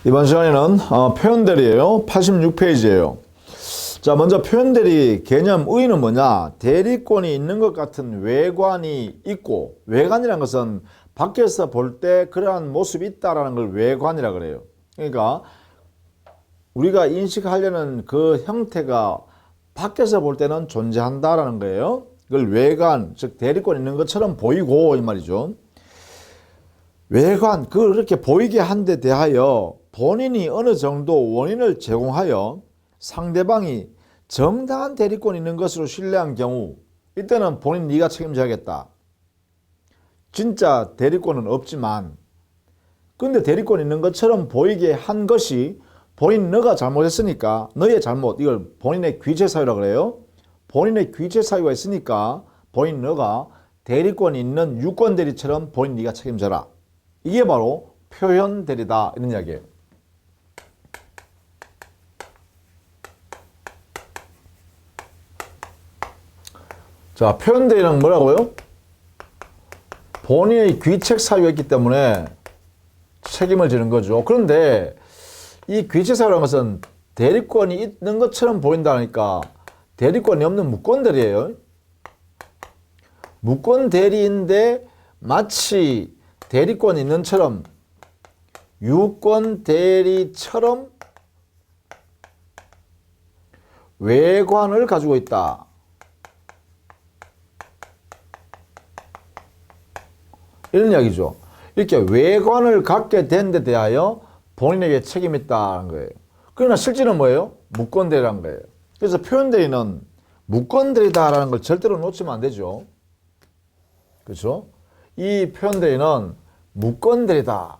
이번 시간에는 표현대리예요. 86페이지예요. 자, 먼저 표현대리 개념 의의는 뭐냐? 대리권이 있는 것 같은 외관이 있고, 외관이라는 것은 밖에서 볼 때 그러한 모습이 있다라는 걸 외관이라 그래요. 그러니까 우리가 인식하려는 그 형태가 밖에서 볼 때는 존재한다라는 거예요. 그걸 외관, 즉 대리권 있는 것처럼 보이고 이 말이죠. 외관, 그걸 그렇게 보이게 한 데 대하여 본인이 어느 정도 원인을 제공하여 상대방이 정당한 대리권 있는 것으로 신뢰한 경우, 이때는 본인 네가 책임져야겠다. 진짜 대리권은 없지만 근데 대리권 있는 것처럼 보이게 한 것이 본인 너가 잘못했으니까 너의 잘못, 이걸 본인의 귀체 사유라고 그래요. 본인의 귀체 사유가 있으니까 본인 너가 대리권 있는 유권 대리처럼 본인 네가 책임져라. 이게 바로 표현 대리다 이런 이야기예요. 자, 표현 대리는 뭐라고요? 본인의 귀책 사유가 있기 때문에 책임을 지는 거죠. 그런데 이 귀책 사유라는 것은 대리권이 있는 것처럼 보인다니까 대리권이 없는 무권 대리예요. 무권 대리인데 마치 대리권이 있는 처럼 유권 대리처럼 외관을 가지고 있다. 이런 이야기죠. 이렇게 외관을 갖게 된 데 대하여 본인에게 책임이 있다는 거예요. 그러나 실제는 뭐예요? 무권대리라는 거예요. 그래서 표현대리는 무권대리다라는 걸 절대로 놓치면 안 되죠. 그렇죠? 이 표현대리는 무권대리다.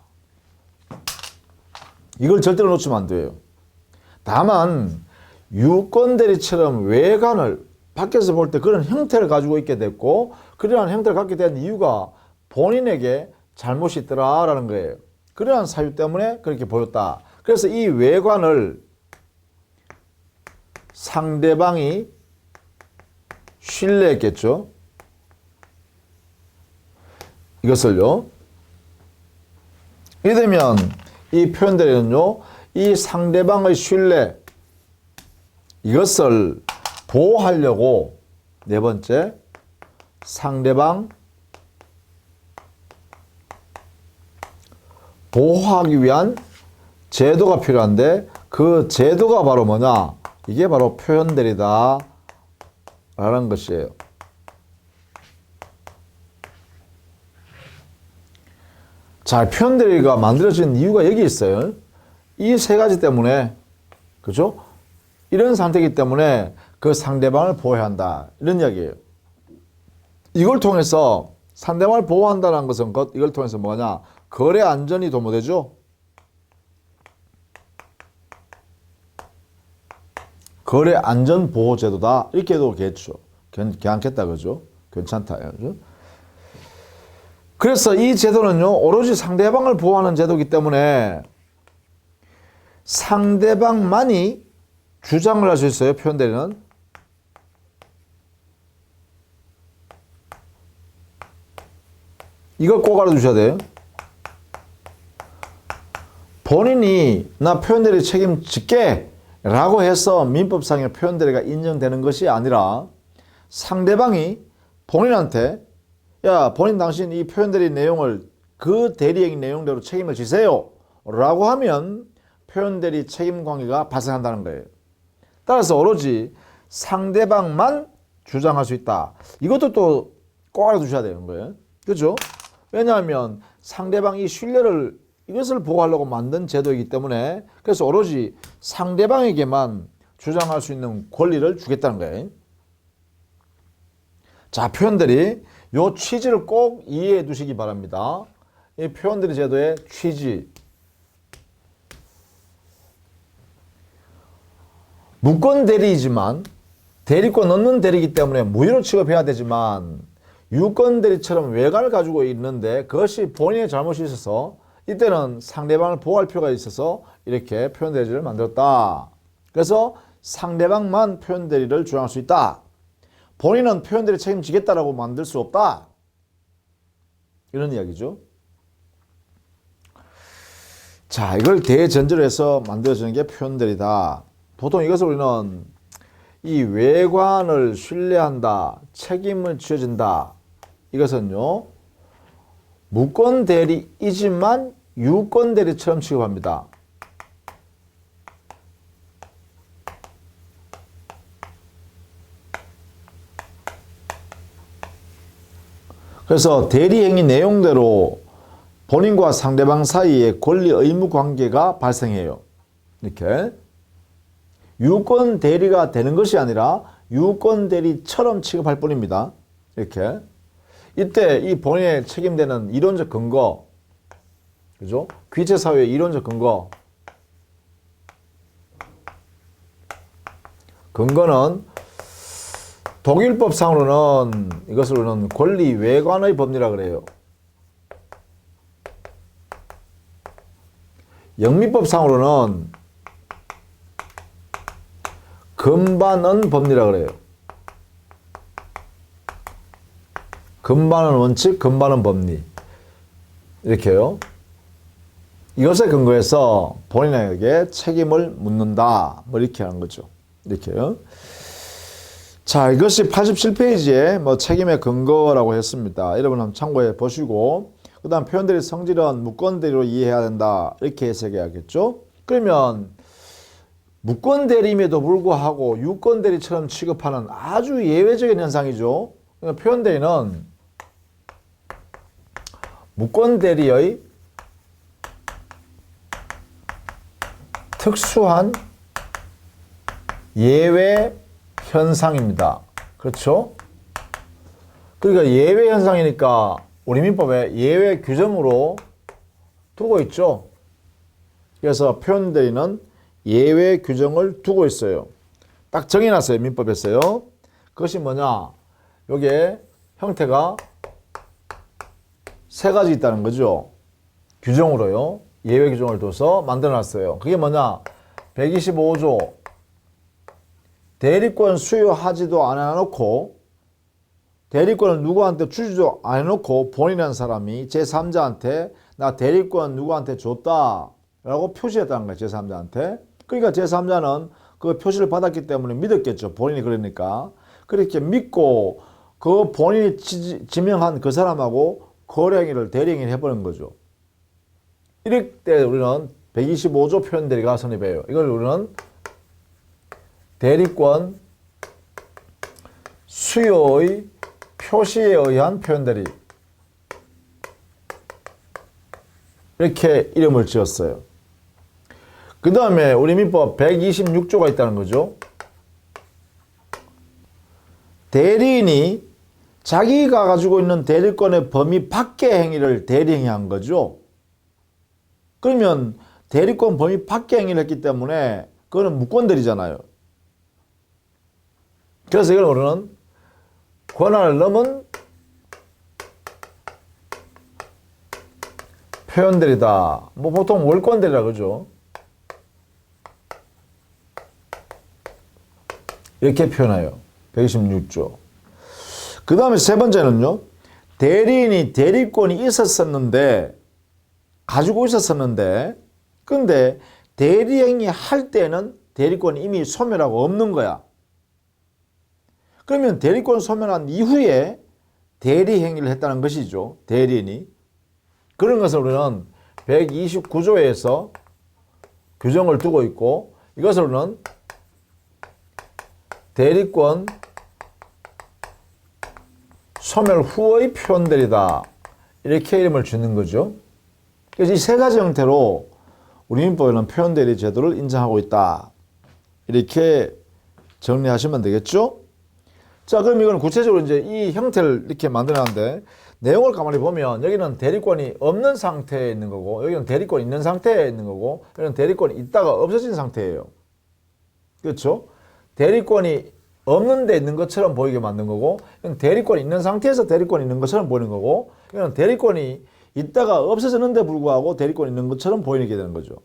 이걸 절대로 놓치면 안 돼요. 다만 유권대리처럼 외관을 밖에서 볼 때 그런 형태를 가지고 있게 됐고 그러한 형태를 갖게 된 이유가 본인에게 잘못이 있더라라는 거예요. 그러한 사유 때문에 그렇게 보였다. 그래서 이 외관을 상대방이 신뢰했겠죠. 이것을요. 이되면 이 표현대리는요. 이 상대방의 신뢰 이것을 보호하려고 네 번째 상대방 보호하기 위한 제도가 필요한데 그 제도가 바로 뭐냐? 이게 바로 표현대리다 라는 것이에요. 자, 표현대리가 만들어진 이유가 여기 있어요. 이 세 가지 때문에, 그죠? 이런 상태이기 때문에 그 상대방을 보호해야 한다. 이런 이야기예요. 이걸 통해서 상대방을 보호한다는 것은 이걸 통해서 뭐냐? 거래 안전이 도모되죠. 거래 안전 보호 제도다. 이렇게 해도 괜찮겠다. 그죠? 괜찮다. 그죠? 그래서 이 제도는요. 오로지 상대방을 보호하는 제도이기 때문에 상대방만이 주장을 할 수 있어요. 표현대리는. 이걸 꼭 알아두셔야 돼요. 본인이 나 표현대리 책임질게 라고 해서 민법상의 표현대리가 인정되는 것이 아니라 상대방이 본인한테 야 본인 당신 이 표현대리 내용을 그 대리행위 내용대로 책임을 지세요 라고 하면 표현대리 책임관계가 발생한다는 거예요. 따라서 오로지 상대방만 주장할 수 있다. 이것도 또 꼭 알아두셔야 되는 거예요. 그렇죠? 왜냐하면 상대방이 신뢰를 이것을 보호하려고 만든 제도이기 때문에 그래서 오로지 상대방에게만 주장할 수 있는 권리를 주겠다는 거예요. 자, 표현대리 요 취지를 꼭 이해해 두시기 바랍니다. 이 표현대리 제도의 취지. 무권대리이지만 대리권 없는 대리이기 때문에 무효로 취급해야 되지만 유권대리처럼 외관을 가지고 있는데 그것이 본인의 잘못이 있어서 이때는 상대방을 보호할 필요가 있어서 이렇게 표현대리를 만들었다. 그래서 상대방만 표현대리를 주장할 수 있다. 본인은 표현대리 책임지겠다라고 만들 수 없다. 이런 이야기죠. 자, 이걸 대전제로 해서 만들어지는 게 표현들이다. 보통 이것을 우리는 이 외관을 신뢰한다, 책임을 지어진다. 이것은요, 무권 대리이지만 유권 대리처럼 취급합니다. 그래서 대리행위 내용대로 본인과 상대방 사이에 권리 의무 관계가 발생해요. 이렇게 유권 대리가 되는 것이 아니라 유권 대리처럼 취급할 뿐입니다. 이렇게 이때 이 본인의 책임되는 이론적 근거, 그죠? 귀체 사유의 이론적 근거는 독일법상으로는 이것을 우리는 권리 외관의 법리라 그래요. 영미법상으로는 근반은 법리라 그래요. 근반은 원칙, 근반은 법리. 이렇게요. 이것에 근거해서 본인에게 책임을 묻는다. 뭐 이렇게 하는 거죠. 이렇게요. 자, 이것이 87페이지에 뭐 책임의 근거라고 했습니다. 여러분 한번 참고해 보시고, 그 다음 표현들의 성질은 무권대리로 이해해야 된다. 이렇게 해석해야겠죠. 그러면 무권대리임에도 불구하고 유권대리처럼 취급하는 아주 예외적인 현상이죠. 그러니까 표현대리는 무권대리의 특수한 예외 현상입니다. 그렇죠? 그러니까 예외 현상이니까 우리 민법에 예외 규정으로 두고 있죠. 그래서 표현대리는 예외 규정을 두고 있어요. 딱 정해놨어요. 민법에서요. 그것이 뭐냐? 요게 형태가 세 가지 있다는 거죠. 규정으로요. 예외 규정을 둬서 만들어놨어요. 그게 뭐냐? 125조 대리권 수여하지도 안 해놓고 대리권을 누구한테 주지도 안 해놓고 본인이라는 사람이 제3자한테 나 대리권 누구한테 줬다 라고 표시했다는 거예요. 제3자한테. 그러니까 제3자는 그 표시를 받았기 때문에 믿었겠죠. 본인이 그러니까. 그렇게 믿고 그 본인이 지명한 그 사람하고 거래행위를 대리행위를 해버린 거죠. 이럴 때 우리는 125조 표현대리가 성립해요. 이걸 우리는 대리권 수요의 표시에 의한 표현대리 이렇게 이름을 지었어요. 그 다음에 우리 민법 126조가 있다는 거죠. 대리인이 자기가 가지고 있는 대리권의 범위 밖의 행위를 대리행위한 거죠. 그러면 대리권 범위 밖의 행위를 했기 때문에 그거는 무권대리잖아요. 그래서 이걸 우리는 권한을 넘은 표현대리다. 뭐 보통 월권대리라 그러죠. 이렇게 표현해요. 126조. 그 다음에 세 번째는요. 대리인이 대리권이 있었었는데 가지고 있었었는데 근데 대리행위 할 때는 대리권이 이미 소멸하고 없는 거야. 그러면 대리권 소멸한 이후에 대리행위를 했다는 것이죠. 대리인이. 그런 것을 우리는 129조에서 규정을 두고 있고 이것을 우리는 대리권 소멸 후의 표현대리다. 이렇게 이름을 주는 거죠. 그래서 이 세 가지 형태로 우리 민법에는 표현대리 제도를 인정하고 있다. 이렇게 정리하시면 되겠죠? 자, 그럼 이건 구체적으로 이제 이 형태를 이렇게 만들어놨는데 내용을 가만히 보면 여기는 대리권이 없는 상태에 있는 거고 여기는 대리권이 있는 상태에 있는 거고 여기는 대리권이 있다가 없어진 상태예요. 그렇죠? 대리권이 없는 데 있는 것처럼 보이게 만든 거고 이건 대리권이 있는 상태에서 대리권이 있는 것처럼 보이는 거고 이건 대리권이 있다가 없어졌는데 불구하고 대리권이 있는 것처럼 보이게 되는 거죠.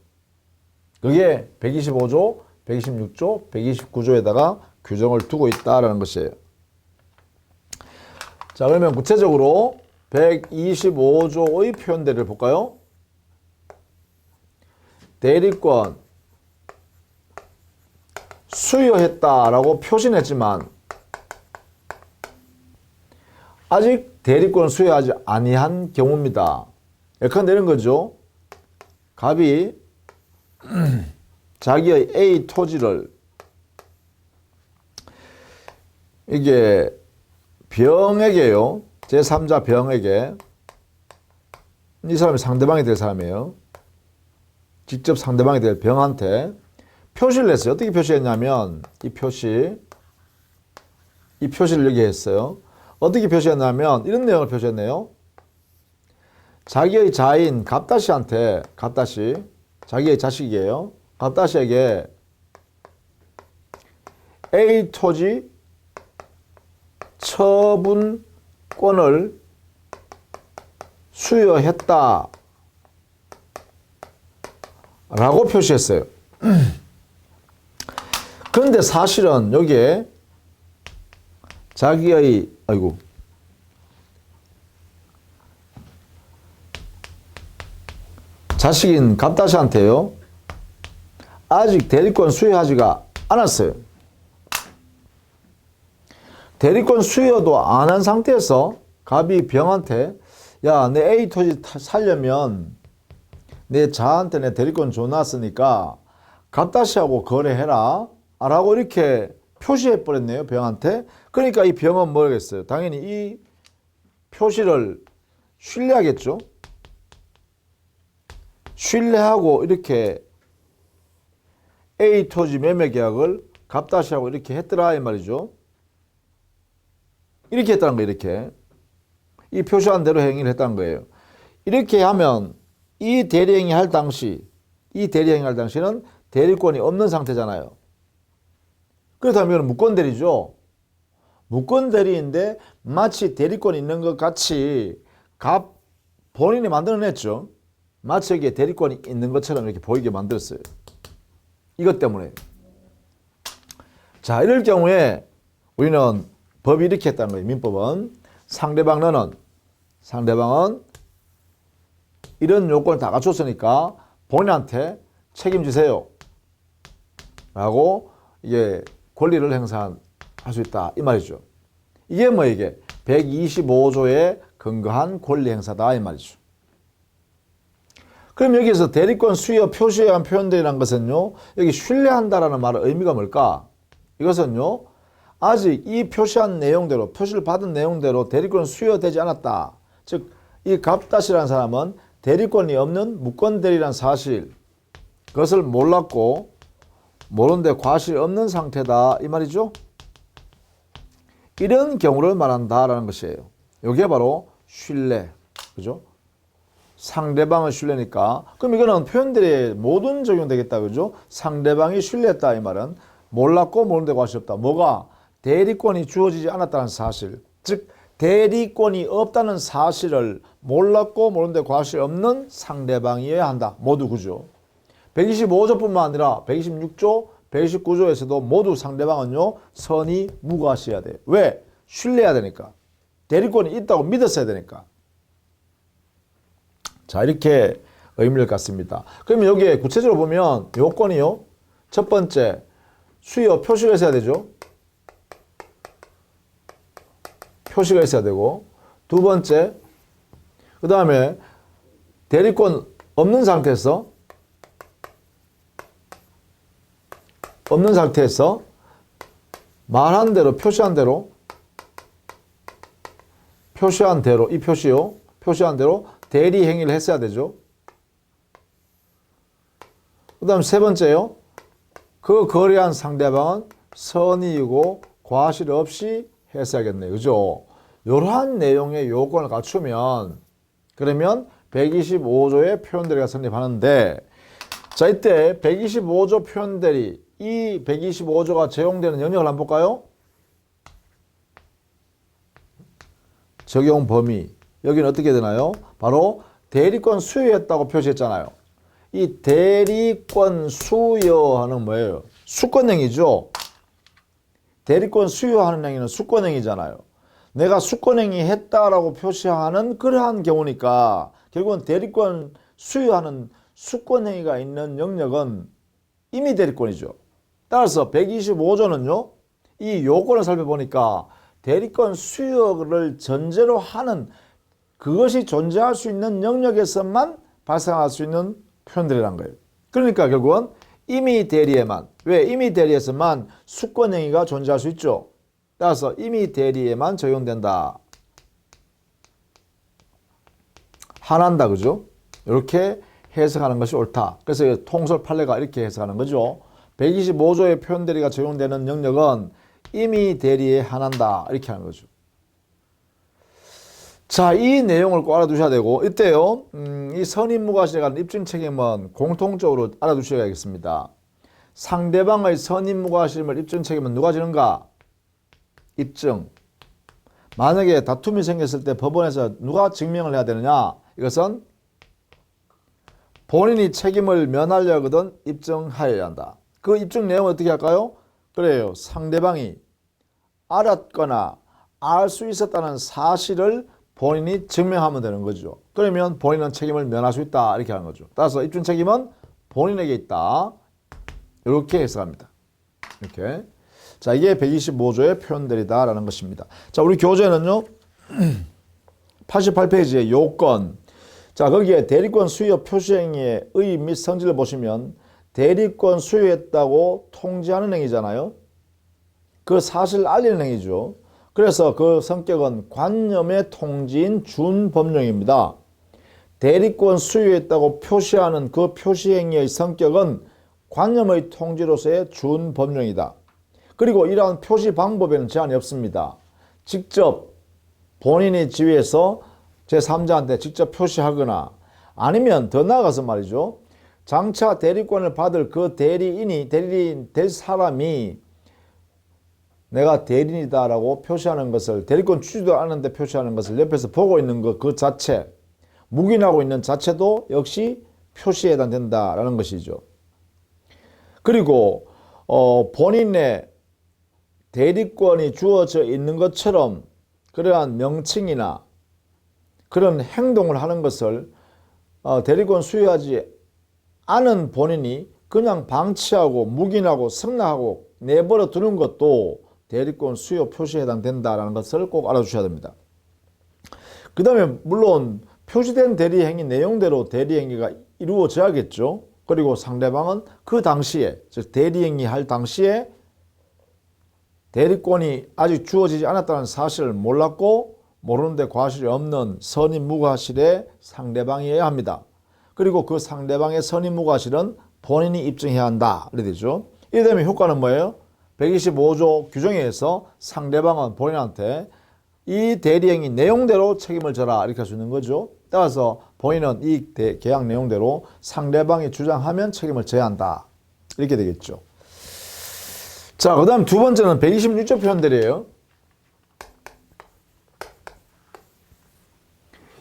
그게 125조, 126조, 129조에다가 규정을 두고 있다라는 것이에요. 자, 그러면 구체적으로 125조의 표현대리를 볼까요? 대리권 수여했다라고 표시는 했지만 아직 대리권 수여하지 아니한 경우입니다. 예컨대 이런 거죠. 갑이 자기의 A 토지를 이게 병에게요. 제3자 병에게, 이 사람이 상대방이 될 사람이에요. 직접 상대방이 될 병한테 표시를 했어요. 어떻게 표시했냐면 이 표시를 여기 했어요. 어떻게 표시했냐면 이런 내용을 표시했네요. 자기의 자인 갑다시한테, 갑다시 자기의 자식이에요. 갑다시에게 A 토지 처분권을 수여했다 라고 표시했어요. 그런데 사실은 여기에 자기의 자식인 갑다시한테요, 아직 대리권 수여하지가 않았어요. 대리권 수여도 안 한 상태에서 갑이 병한테 야, 내 A 토지 살려면 내 자한테 내 대리권 줘놨으니까 갑다시하고 거래해라 라고 이렇게 표시해 버렸네요, 병한테. 그러니까 이 병은 뭐겠어요? 당연히 이 표시를 신뢰하겠죠. 신뢰하고 이렇게 A 토지 매매 계약을 갑다시하고 이렇게 했더라 이 말이죠. 이렇게 했다는 거예요. 이렇게 이 표시한 대로 행위를 했다는 거예요. 이렇게 하면 이 대리행위 할 당시는 대리권이 없는 상태잖아요. 그렇다면 무권대리죠. 무권대리인데 마치 대리권이 있는 것 같이 본인이 만들어냈죠. 마치 여기에 대리권이 있는 것처럼 이렇게 보이게 만들었어요. 이것 때문에. 자, 이럴 경우에 우리는 법이 이렇게 했다는 거예요. 민법은 상대방은 이런 요건을 다 갖췄으니까 본인한테 책임지세요 라고 이게 권리를 행사할 수 있다 이 말이죠. 이게 뭐 이게 125조에 근거한 권리 행사다 이 말이죠. 그럼 여기서 대리권 수여 표시에 한 표현들이란 것은요, 여기 신뢰한다라는 말의 의미가 뭘까? 이것은요, 아직 이 표시한 내용대로, 표시를 받은 내용대로 대리권 수여되지 않았다. 즉, 이 갑다시라는 사람은 대리권이 없는 무권대리라는 사실, 그것을 몰랐고 모르는데 과실이 없는 상태다 이 말이죠. 이런 경우를 말한다라는 것이에요. 이게 바로 신뢰, 그죠? 상대방의 신뢰니까. 그럼 이거는 표현들이 모든 적용되겠다, 그죠? 상대방이 신뢰했다 이 말은 몰랐고 모르는데 과실이 없다. 뭐가? 대리권이 주어지지 않았다는 사실, 즉 대리권이 없다는 사실을 몰랐고 모르는데 과실이 없는 상대방이어야 한다. 모두 그죠? 125조뿐만 아니라 126조, 129조에서도 모두 상대방은요, 선의 무과시해야 돼요. 왜? 신뢰해야 되니까. 대리권이 있다고 믿었어야 되니까. 자, 이렇게 의미를 갖습니다. 그럼 여기에 구체적으로 보면 요건이요, 첫 번째 수여 표시가 있어야 되죠. 표시가 있어야 되고, 두 번째, 그 다음에 대리권 없는 상태에서 말한 대로, 표시한 대로 이 표시요, 표시한 대로 대리 행위를 했어야 되죠. 그 다음 세 번째요, 그 거래한 상대방은 선의이고 과실 없이 했어야겠네요. 그죠? 이러한 내용의 요건을 갖추면, 그러면 125조의 표현대리가 성립하는데, 자, 이때 125조 표현대리, 이 125조가 적용되는 영역을 한번 볼까요? 적용 범위. 여기는 어떻게 되나요? 바로 대리권 수여했다고 표시했잖아요. 이 대리권 수여하는 뭐예요? 수권행위죠. 대리권 수여하는 행위는 수권행위잖아요. 내가 수권행위 했다라고 표시하는 그러한 경우니까 결국은 대리권 수여하는 수권행위가 있는 영역은 임의 대리권이죠. 따라서 125조는요. 이 요건을 살펴보니까 대리권 수여를 전제로 하는 그것이 존재할 수 있는 영역에서만 발생할 수 있는 표현들이란 거예요. 그러니까 결국은 임의 대리에만, 왜 임의 대리에서만 수권행위가 존재할 수 있죠. 따라서 임의 대리에만 적용된다. 한한다, 그죠? 이렇게 해석하는 것이 옳다. 그래서 통설 판례가 이렇게 해석하는 거죠. 125조의 표현 대리가 적용되는 영역은 임의 대리에 한한다. 이렇게 하는 거죠. 자, 이 내용을 꼭 알아두셔야 되고, 이때요, 이 선임무과실에 관한 입증 책임은 공통적으로 알아두셔야겠습니다. 상대방의 선임무과실을 입증 책임은 누가 지는가? 입증. 만약에 다툼이 생겼을 때 법원에서 누가 증명을 해야 되느냐? 이것은 본인이 책임을 면하려거든 입증하여야 한다. 그 입증 내용은 어떻게 할까요? 그래요. 상대방이 알았거나 알 수 있었다는 사실을 본인이 증명하면 되는 거죠. 그러면 본인은 책임을 면할 수 있다. 이렇게 하는 거죠. 따라서 입증 책임은 본인에게 있다. 이렇게 해석합니다. 이렇게. 자, 이게 125조의 표현들이다라는 것입니다. 자, 우리 교재는요. 88페이지에 요건. 자, 거기에 대리권 수여 표시행위의 의 및 성질을 보시면 대리권 수여했다고 통지하는 행위잖아요. 그 사실을 알리는 행위죠. 그래서 그 성격은 관념의 통지인 준법령입니다. 대리권 수여했다고 표시하는 그 표시행위의 성격은 관념의 통지로서의 준법령이다. 그리고 이러한 표시 방법에는 제한이 없습니다. 직접 본인이 지위에서 제3자한테 직접 표시하거나 아니면 더 나아가서 말이죠. 장차 대리권을 받을 그 대리인이 대리인 될 사람이 내가 대리인이다라고 표시하는 것을 대리권 주지도 않는데 표시하는 것을 옆에서 보고 있는 것 그 자체 묵인하고 있는 자체도 역시 표시에 해당된다라는 것이죠. 그리고 본인의 대리권이 주어져 있는 것처럼 그러한 명칭이나 그런 행동을 하는 것을 대리권 수여하지 않은 본인이 그냥 방치하고 묵인하고 승낙하고 내버려 두는 것도 대리권 수여 표시에 해당된다는 것을 꼭 알아주셔야 됩니다. 그 다음에 물론 표시된 대리행위 내용대로 대리행위가 이루어져야겠죠. 그리고 상대방은 그 당시에 즉 대리행위 할 당시에 대리권이 아직 주어지지 않았다는 사실을 몰랐고 모르는데 과실이 없는 선임무과실의 상대방이어야 합니다. 그리고 그 상대방의 선임무과실은 본인이 입증해야 한다. 이렇게 되죠. 이래 되면 효과는 뭐예요? 125조 규정에 의해서 상대방은 본인한테 이 대리행위 내용대로 책임을 져라 이렇게 할 수 있는 거죠. 따라서 본인은 이 계약 내용대로 상대방이 주장하면 책임을 져야 한다. 이렇게 되겠죠. 자, 그 다음 두 번째는 126조 표현들이에요.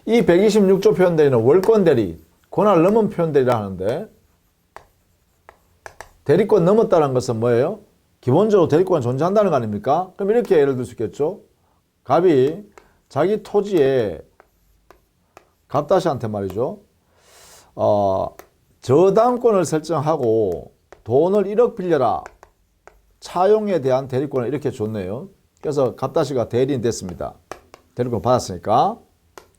이 126조 표현대리는 월권대리, 권한을 넘은 표현대리라 하는데 대리권 넘었다는 것은 뭐예요? 기본적으로 대리권이 존재한다는 거 아닙니까? 그럼 이렇게 예를 들 수 있겠죠. 갑이 자기 토지에 갑다시한테 말이죠. 저당권을 설정하고 돈을 1억 빌려라. 차용에 대한 대리권을 이렇게 줬네요. 그래서 갑다시가 대리인 됐습니다. 대리권 받았으니까.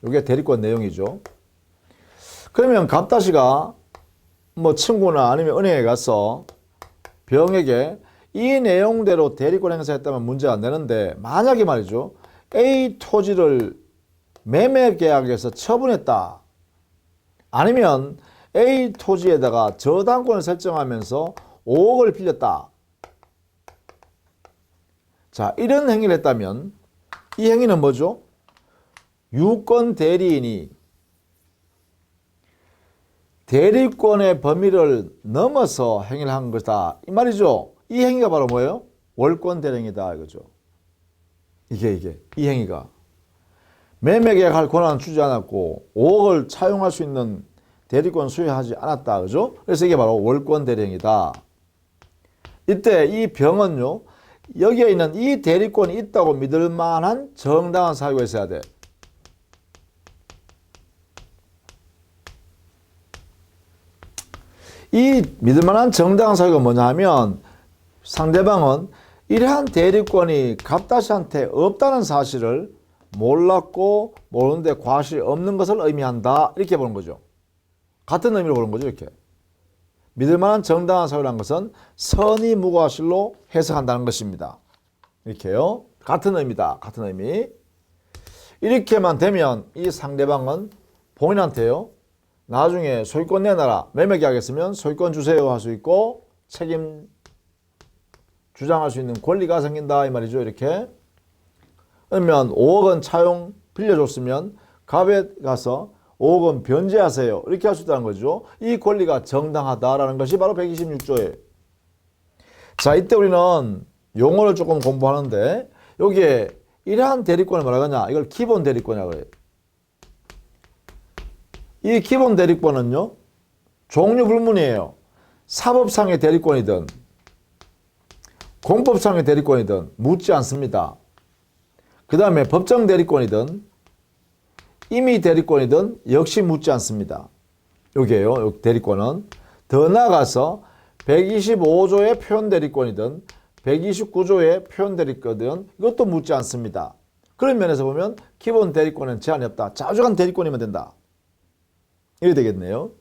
이게 대리권 내용이죠. 그러면 갑다시가 뭐 친구나 아니면 은행에 가서 병에게 이 내용대로 대리권 행사했다면 문제가 안 되는데 만약에 말이죠. A 토지를 매매 계약에서 처분했다. 아니면 A 토지에다가 저당권을 설정하면서 5억을 빌렸다. 자, 이런 행위를 했다면 이 행위는 뭐죠? 유권 대리인이 대리권의 범위를 넘어서 행위를 한 것이다. 이 말이죠. 이 행위가 바로 뭐예요? 월권 대리행위다 이거죠. 이게 이 행위가 매매 계약할 권한은 주지 않았고 5억을 차용할 수 있는 대리권 수여하지 않았다. 그죠? 그래서 이게 바로 월권 대리행위다. 이때 이 병은요. 여기에 있는 이 대리권이 있다고 믿을 만한 정당한 사유가 있어야 돼. 이 믿을 만한 정당한 사유가 뭐냐 하면 상대방은 이러한 대리권이 갑다시한테 없다는 사실을 몰랐고 모르는데 과실이 없는 것을 의미한다. 이렇게 보는 거죠. 같은 의미로 보는 거죠. 이렇게. 믿을 만한 정당한 사유라는 것은 선의 무과실로 해석한다는 것입니다. 이렇게요. 같은 의미다. 같은 의미. 이렇게만 되면 이 상대방은 본인한테요. 나중에 소유권 내놔라. 매매계약 했으면 소유권 주세요 할 수 있고 책임 주장할 수 있는 권리가 생긴다. 이 말이죠. 이렇게. 그러면 5억 원 차용 빌려줬으면 갑에 가서 5억 원 변제하세요. 이렇게 할 수 있다는 거죠. 이 권리가 정당하다라는 것이 바로 126조예요. 자, 이때 우리는 용어를 조금 공부하는데 여기에 이러한 대리권을 뭐라 하냐? 이걸 기본 대리권이라고 해요. 이 기본 대리권은요. 종류 불문이에요. 사법상의 대리권이든 공법상의 대리권이든 묻지 않습니다. 그 다음에 법정 대리권이든 임의 대리권이든 역시 묻지 않습니다. 여기에요. 여기 대리권은. 더 나아가서 125조의 표현 대리권이든 129조의 표현 대리권이든 이것도 묻지 않습니다. 그런 면에서 보면 기본 대리권은 제한이 없다. 자주간 대리권이면 된다. 이렇게 되겠네요.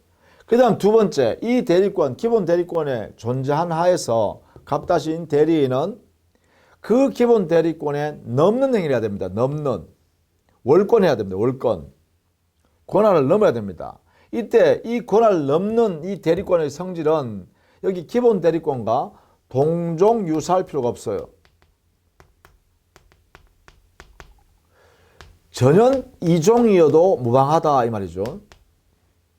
그 다음 두 번째, 이 대리권, 기본 대리권에 존재한 하에서 갑다시인 대리인은 그 기본 대리권에 넘는 행위를 해야 됩니다. 넘는. 월권 해야 됩니다. 월권. 권한을 넘어야 됩니다. 이때 이 권한을 넘는 이 대리권의 성질은 여기 기본 대리권과 동종유사할 필요가 없어요. 전혀 이종이어도 무방하다 이 말이죠.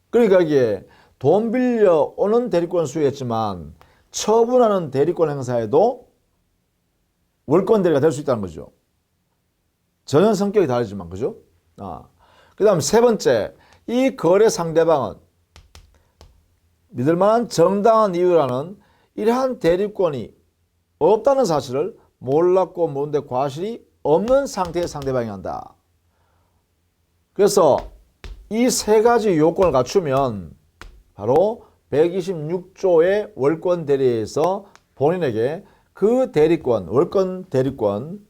그러니까 여기에 돈 빌려 오는 대리권 수여했지만 처분하는 대리권 행사에도 월권 대리가 될 수 있다는 거죠. 전혀 성격이 다르지만 그죠? 그 다음 세 번째, 이 거래 상대방은 믿을 만한 정당한 이유라는 이러한 대리권이 없다는 사실을 몰랐고 모르는데 과실이 없는 상태의 상대방이 한다. 그래서 이 세 가지 요건을 갖추면 바로 126조의 월권 대리에서 본인에게 그 대리권, 월권 대리권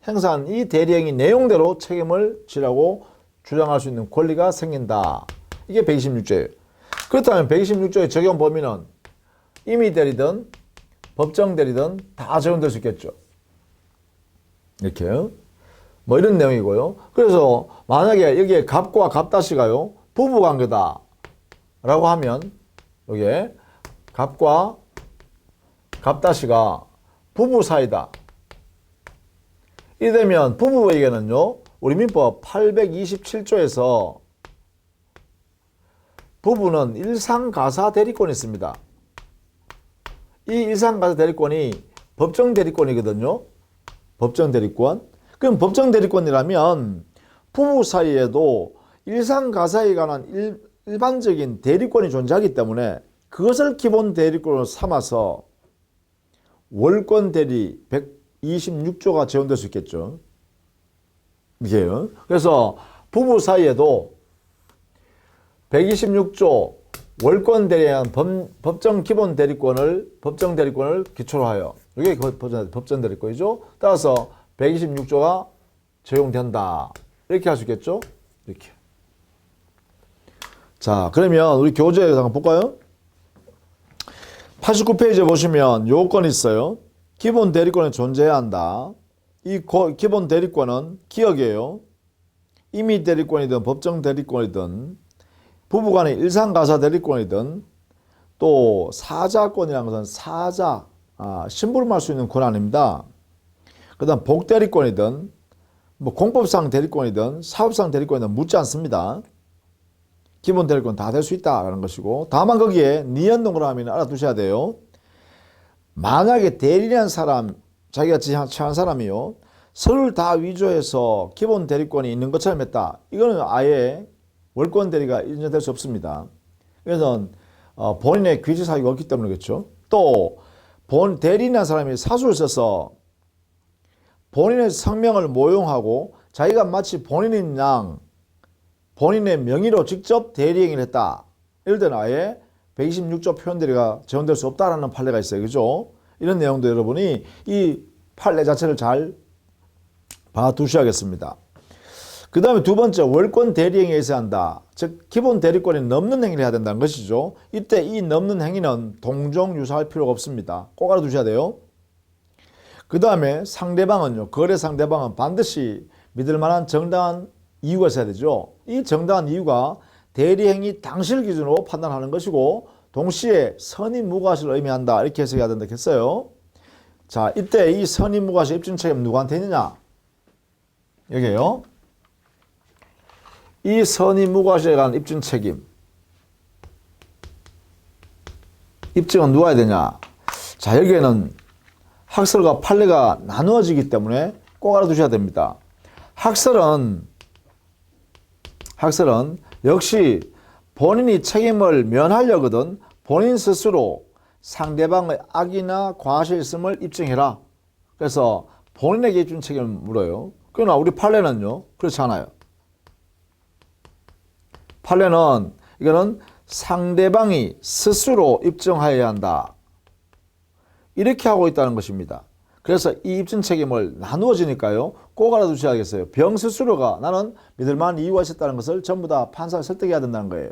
행사한 이 대리행위 내용대로 책임을 지라고 주장할 수 있는 권리가 생긴다. 이게 126조예요. 그렇다면 126조의 적용 범위는 임의 대리든 법정 대리든 다 적용될 수 있겠죠. 이렇게 뭐 이런 내용이고요. 그래서 만약에 여기에 갑과 갑다시가요 부부관계다 라고 하면 여기에 갑과 갑다시가 부부 사이다. 이되면 부부에게는요 우리 민법 827조에서 부부는 일상가사 대리권이 있습니다. 이 일상가사 대리권이 법정 대리권이거든요. 법정 대리권. 그럼 법정 대리권이라면 부부 사이에도 일상가사에 관한 일반적인 대리권이 존재하기 때문에 그것을 기본 대리권으로 삼아서 월권 대리 126조가 적용될 수 있겠죠. 이게요. 그래서 부부 사이에도 126조 월권 대리에 의한 법정 기본 대리권을 법정 대리권을 기초로 하여 이게 법정 대리권이죠. 따라서 126조가 적용된다. 이렇게 할 수 있겠죠. 이렇게. 자, 그러면 우리 교재에 한번 볼까요? 89페이지에 보시면 요건이 있어요. 기본 대리권이 존재해야 한다. 이 기본 대리권은 기억이에요. 임의 대리권이든 법정 대리권이든 부부간의 일상가사 대리권이든 또 사자권이라는 것은 사자, 심부름할 수 있는 권한입니다. 그 다음 복대리권이든 뭐 공법상 대리권이든 사업상 대리권이든 묻지 않습니다. 기본 대리권 다 될 수 있다라는 것이고 다만 거기에 니은동으로 하면 알아두셔야 돼요. 만약에 대리라는 사람, 자기가 처한 사람이요. 서로를 다 위조해서 기본 대리권이 있는 것처럼 했다. 이거는 아예 월권 대리가 인정될 수 없습니다. 그래서 본인의 귀지 사유가 없기 때문에 그렇죠. 또 대리라는 사람이 사수를 써서 본인의 성명을 모용하고 자기가 마치 본인인 양 본인의 명의로 직접 대리행위를 했다. 이럴 때는 아예 126조 표현대리가 적용될 수 없다라는 판례가 있어요. 그죠? 이런 내용도 여러분이 이 판례 자체를 잘 봐두셔야겠습니다. 그 다음에 두 번째, 월권 대리행위에 있어야 한다. 즉 기본 대리권이 넘는 행위를 해야 된다는 것이죠. 이때 이 넘는 행위는 동종 유사할 필요가 없습니다. 꼭 알아두셔야 돼요. 그 다음에 상대방은요, 거래 상대방은 반드시 믿을 만한 정당한 이유가 있어야 되죠. 이 정당한 이유가 대리행위 당시를 기준으로 판단하는 것이고 동시에 선의무과실을 의미한다. 이렇게 해석해야 된다 했어요. 자, 이때 이 선의무과실 입증 책임 누구한테 있느냐? 여기에요. 이 선의무과실에 관한 입증 책임. 입증은 누가 해야 되냐? 자, 여기에는 학설과 판례가 나누어지기 때문에 꼭 알아두셔야 됩니다. 학설은 역시 본인이 책임을 면하려거든 본인 스스로 상대방의 악이나 과실성을 입증해라. 그래서 본인에게 입증 책임을 물어요. 그러나 우리 판례는요, 그렇지 않아요. 판례는 이거는 상대방이 스스로 입증하여야 한다. 이렇게 하고 있다는 것입니다. 그래서 이 입증 책임을 나누어지니까요, 꼭 알아두셔야겠어요. 병 스스로가 나는 믿을 만한 이유가 있었다는 것을 전부 다 판사를 설득해야 된다는 거예요.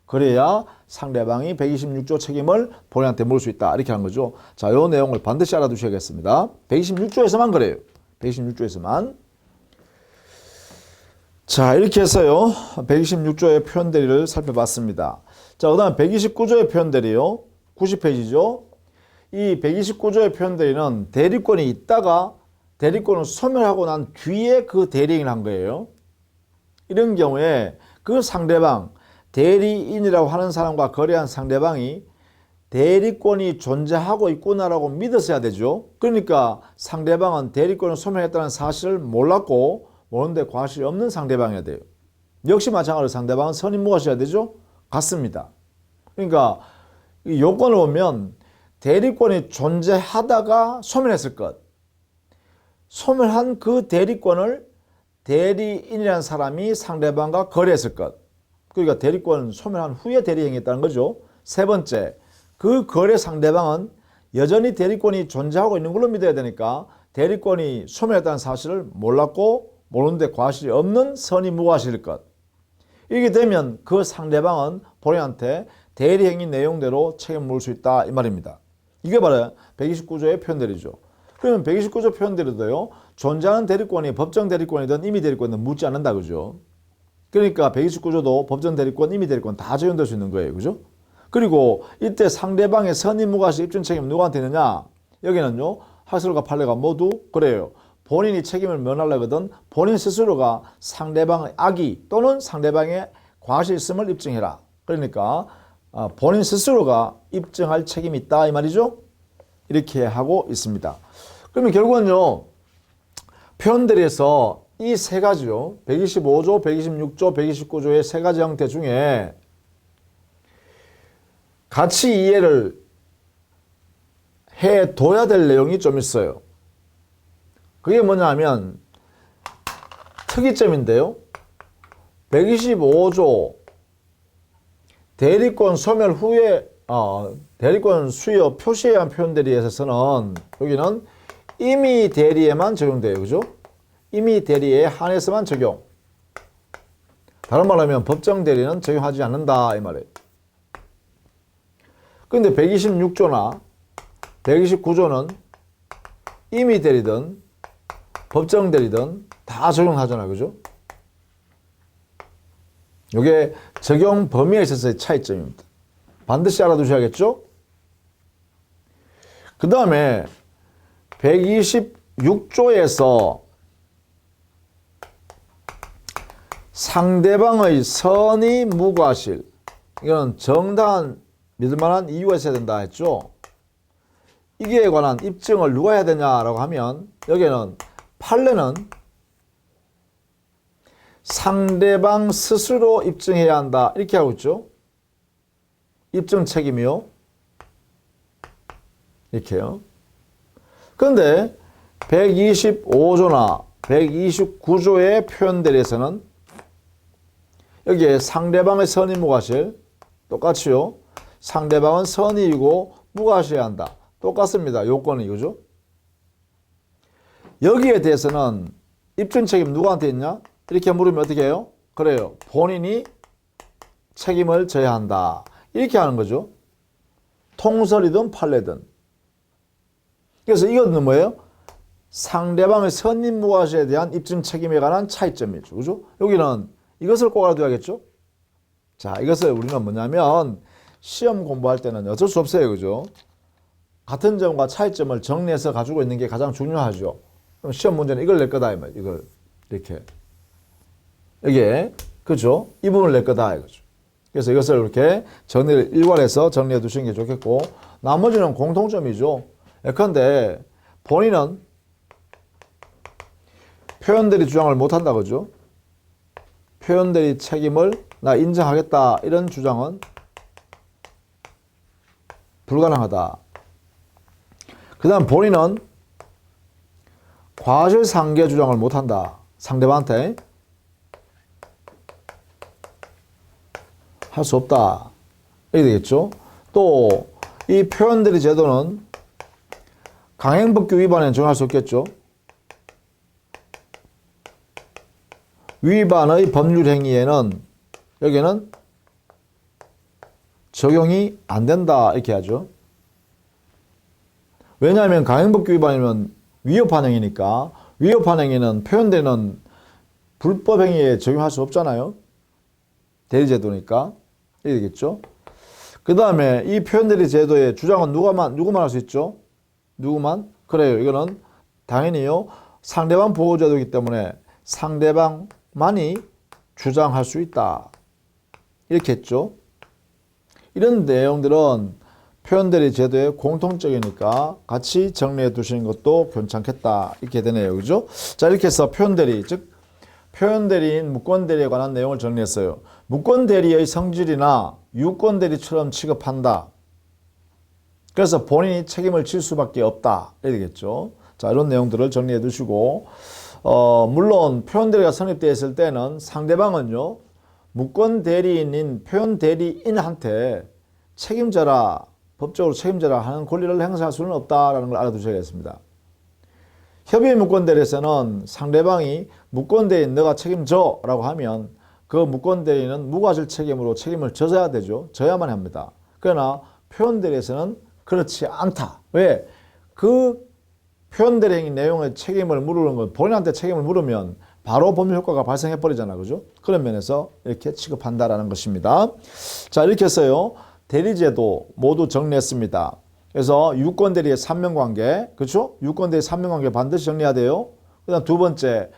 그래야 상대방이 126조 책임을 본인한테 물을 수 있다. 이렇게 하는 거죠. 자, 이 내용을 반드시 알아두셔야겠습니다. 126조에서만 그래요. 126조에서만. 자, 이렇게 해서요, 126조의 표현대리를 살펴봤습니다. 자, 그 다음 129조의 표현대리요. 90페이지죠. 이 129조의 표현대리는 대리권이 있다가 대리권을 소멸하고 난 뒤에 그 대리행위를 한 거예요. 이런 경우에 그 상대방, 대리인이라고 하는 사람과 거래한 상대방이 대리권이 존재하고 있구나라고 믿었어야 되죠. 그러니까 상대방은 대리권을 소멸했다는 사실을 몰랐고 모르는데 과실이 없는 상대방이어야 돼요. 역시 마찬가지로 상대방은 선의무과실이어야 되죠. 같습니다. 그러니까 이 요건을 보면 대리권이 존재하다가 소멸했을 것. 소멸한 그 대리권을 대리인이라는 사람이 상대방과 거래했을 것. 그러니까 대리권 소멸한 후에 대리행위했다는 거죠. 세 번째, 그 거래 상대방은 여전히 대리권이 존재하고 있는 걸로 믿어야 되니까 대리권이 소멸했다는 사실을 몰랐고 모르는데 과실이 없는 선의무과실일 것. 이렇게 되면 그 상대방은 본인한테 대리행위 내용대로 책임을 물을 수 있다 이 말입니다. 이게 바로 129조의 표현대리죠. 그러면 129조 표현대리도요, 존재하는 대리권이 법정 대리권이든 임의 대리권이든 묻지 않는다, 그죠? 그러니까 129조도 법정 대리권, 임의 대리권 다 적용될 수 있는 거예요, 그죠? 그리고 이때 상대방의 선의무과실 입증 책임 누구한테 있느냐? 여기는요, 학설과 판례가 모두 그래요. 본인이 책임을 면하려거든 본인 스스로가 상대방의 악의 또는 상대방의 과실성을 입증해라. 그러니까 본인 스스로가 입증할 책임이 있다 이 말이죠. 이렇게 하고 있습니다. 그러면 결국은요, 표현대리에서 이 세 가지요, 125조, 126조, 129조의 세 가지 형태 중에 같이 이해를 해둬야 될 내용이 좀 있어요. 그게 뭐냐 하면 특이점인데요. 125조 대리권 소멸 후에 대리권 수여 표시에 의한 표현대리에 있어서는 여기는 임의 대리에만 적용돼요. 그죠? 임의 대리에 한해서만 적용. 다른 말로 하면 법정 대리는 적용하지 않는다 이 말이에요. 그런데 126조나 129조는 임의 대리든 법정 대리든 다 적용하잖아요. 그죠? 이게 적용 범위에 있어서의 차이점입니다. 반드시 알아두셔야겠죠? 그 다음에 126조에서 상대방의 선의무과실, 이건 정당한 믿을만한 이유가 있어야 된다 했죠. 이게 관한 입증을 누가 해야 되냐라고 하면 여기는 판례는 상대방 스스로 입증해야 한다 이렇게 하고 있죠. 입증 책임이요. 이렇게요. 그런데 125조나 129조의 표현들에서는 여기에 상대방의 선의무과실 똑같이요. 상대방은 선의이고 무과시해야 한다. 똑같습니다. 요건이, 그죠? 여기에 대해서는 입증 책임 누구한테 있냐? 이렇게 물으면 어떻게 해요? 그래요. 본인이 책임을 져야 한다. 이렇게 하는 거죠. 통설이든 판례든. 그래서 이거는 뭐예요? 상대방의 선임무과시에 대한 입증 책임에 관한 차이점이죠. 그죠? 여기는 이것을 꼭 알아둬야겠죠? 자, 이것을 우리는 뭐냐면 시험 공부할 때는 어쩔 수 없어요. 그죠? 같은 점과 차이점을 정리해서 가지고 있는 게 가장 중요하죠. 그럼 시험 문제는 이걸 낼 거다. 이걸 이렇게. 이게 그죠? 이 부분을 낼 거다. 이거죠. 그래서 이것을 이렇게 정리를 일괄해서 정리해 두시는 게 좋겠고, 나머지는 공통점이죠. 예컨대 본인은 표현대리 주장을 못한다. 그죠? 표현대리 책임을 나 인정하겠다. 이런 주장은 불가능하다. 그 다음 본인은 과실상계 주장을 못한다. 상대방한테 할 수 없다. 이렇게 되겠죠. 또 이 표현대리 제도는 강행법규 위반에는 적용할 수 없겠죠. 위반의 법률 행위에는 여기는 적용이 안 된다. 이렇게 하죠. 왜냐하면 강행법규 위반이면 위협한 행위니까, 위협한 행위는 표현대리는 불법 행위에 적용할 수 없잖아요. 대리제도니까. 이렇게 되겠죠. 그 다음에 이 표현대리 제도의 주장은 누구만 할 수 있죠? 누구만? 그래요. 이거는 당연히요. 상대방 보호제도이기 때문에 상대방만이 주장할 수 있다. 이렇게 했죠. 이런 내용들은 표현대리 제도의 공통적이니까 같이 정리해 두시는 것도 괜찮겠다. 이렇게 되네요. 그죠? 자, 이렇게 해서 표현대리, 즉 표현대리인 무권대리에 관한 내용을 정리했어요. 무권대리의 성질이나 유권대리처럼 취급한다. 그래서 본인이 책임을 질 수밖에 없다. 이렇게 되겠죠. 자, 이런 내용들을 정리해 두시고, 물론 표현대리가 성립되었을 때는 상대방은요, 무권대리인인 표현대리인한테 책임져라, 법적으로 책임져라 하는 권리를 행사할 수는 없다라는 걸 알아두셔야겠습니다. 협의 무권대리에서는 상대방이 무권대리인 너가 책임져 라고 하면 그 무권대리는 무과실 책임으로 책임을 져야 되죠. 져야만 합니다. 그러나 표현대리에서는 그렇지 않다. 왜? 그 표현대리 행위 내용의 책임을 물으는 건 본인한테 책임을 물으면 바로 법률 효과가 발생해 버리잖아. 그죠? 그런 면에서 이렇게 취급한다라는 것입니다. 자, 이렇게 해서요. 대리제도 모두 정리했습니다. 그래서 유권대리의 삼명관계, 그렇죠? 유권대리 삼명관계 반드시 정리해야 돼요. 그 다음 두 번째,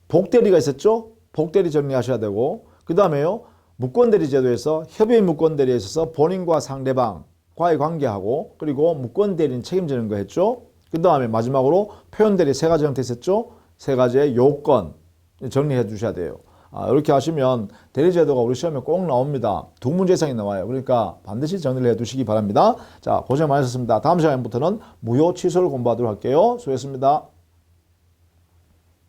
복대리가 있었죠? 복대리 정리하셔야 되고, 그 다음에요, 무권대리 제도에서 협의 무권대리에 있어서 본인과 상대방과의 관계하고, 그리고 무권대리인 책임지는 거 했죠? 그 다음에 마지막으로 표현대리 세 가지 형태 있었죠? 세 가지의 요건 정리해 주셔야 돼요. 이렇게 하시면 대리제도가 우리 시험에 꼭 나옵니다. 2문제 이상이 나와요. 그러니까 반드시 정리를 해 두시기 바랍니다. 자, 고생 많으셨습니다. 다음 시간부터는 무효 취소를 공부하도록 할게요. 수고했습니다.